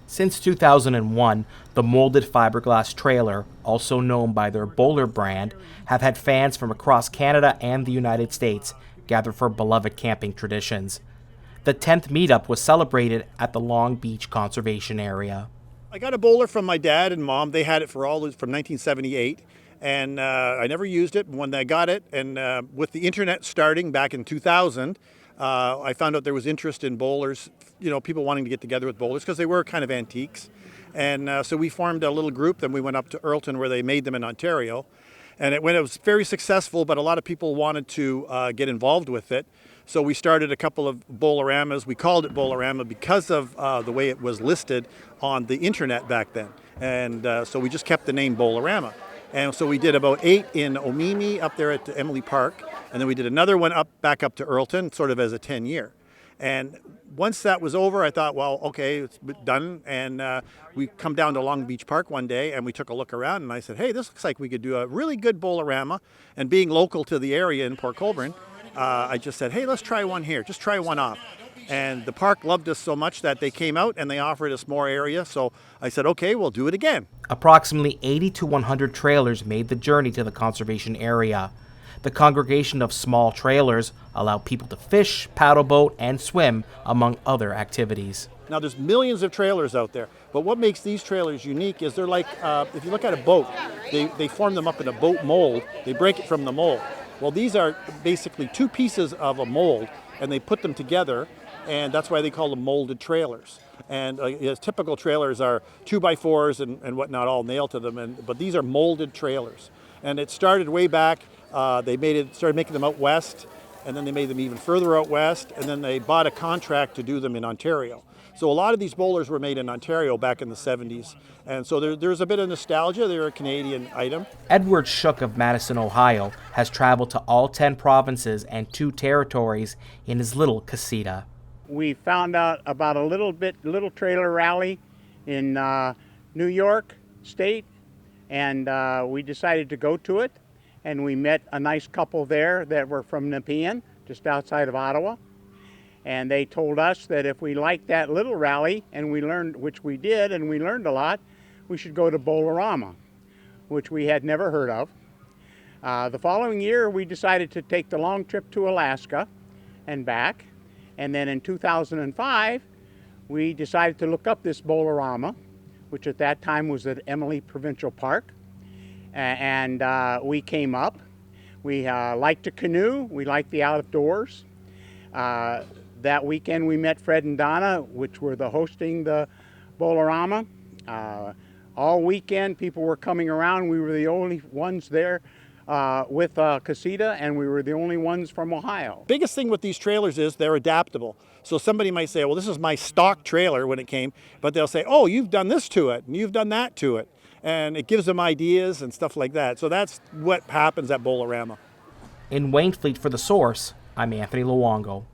Since 2001, the molded fiberglass trailer, also known by their Bowler brand, have had fans from across Canada and the United States gather for beloved camping traditions. The 10th meetup was celebrated at the Long Beach Conservation Area. I got a bowler from my dad and mom. They had it from 1978, and I never used it. When I got it, and with the internet starting back in 2000, I found out there was interest in bowlers, people wanting to get together with bowlers because they were kind of antiques. And so we formed a little group, then we went up to Earlton where they made them in Ontario. And it was very successful, but a lot of people wanted to get involved with it. So we started a couple of Boleramas. We called it Bolerama because of the way it was listed on the internet back then. And so we just kept the name Bolerama. And so we did about 8 in Omimi up there at Emily Park. And then we did another one back up to Earlton, sort of as a 10-year. And once that was over, I thought, well, okay, it's done. And we come down to Long Beach Park one day and we took a look around and I said, hey, this looks like we could do a really good Bolerama. And being local to the area in Port Colborne, I just said, hey, let's try one here. Just try one off. And the park loved us so much that they came out and they offered us more area. So I said, okay, we'll do it again. Approximately 80 to 100 trailers made the journey to the conservation area. The congregation of small trailers allow people to fish, paddle boat, and swim, among other activities. Now, there's millions of trailers out there, but what makes these trailers unique is they're like, if you look at a boat, they form them up in a boat mold. They break it from the mold. Well, these are basically 2 pieces of a mold, and they put them together, and that's why they call them molded trailers. And typical trailers are 2x4s and whatnot, all nailed to them, but these are molded trailers. And it started way back. They started making them out west, and then they made them even further out west, and then they bought a contract to do them in Ontario. So a lot of these bowlers were made in Ontario back in the 70s, and so there's a bit of nostalgia. They're a Canadian item. Edward Shook of Madison, Ohio, has traveled to all 10 provinces and 2 territories in his little casita. We found out about a little trailer rally in New York State, and we decided to go to it. And we met a nice couple there that were from Nepean, just outside of Ottawa. And they told us that if we liked that little rally, and we learned, which we did, and we learned a lot, we should go to Bolerama, which we had never heard of. The following year, we decided to take the long trip to Alaska and back. And then in 2005, we decided to look up this Bolerama, which at that time was at Emily Provincial Park. And we came up. We liked to canoe. We liked the outdoors. That weekend we met Fred and Donna, which were hosting the Bolerama. All weekend people were coming around. We were the only ones there with Casita, and we were the only ones from Ohio. Biggest thing with these trailers is they're adaptable. So somebody might say, well, this is my stock trailer when it came, but they'll say, oh, you've done this to it, and you've done that to it. And it gives them ideas and stuff like that. So that's what happens at Bolerama. In Wainfleet for The Source, I'm Anthony Luongo.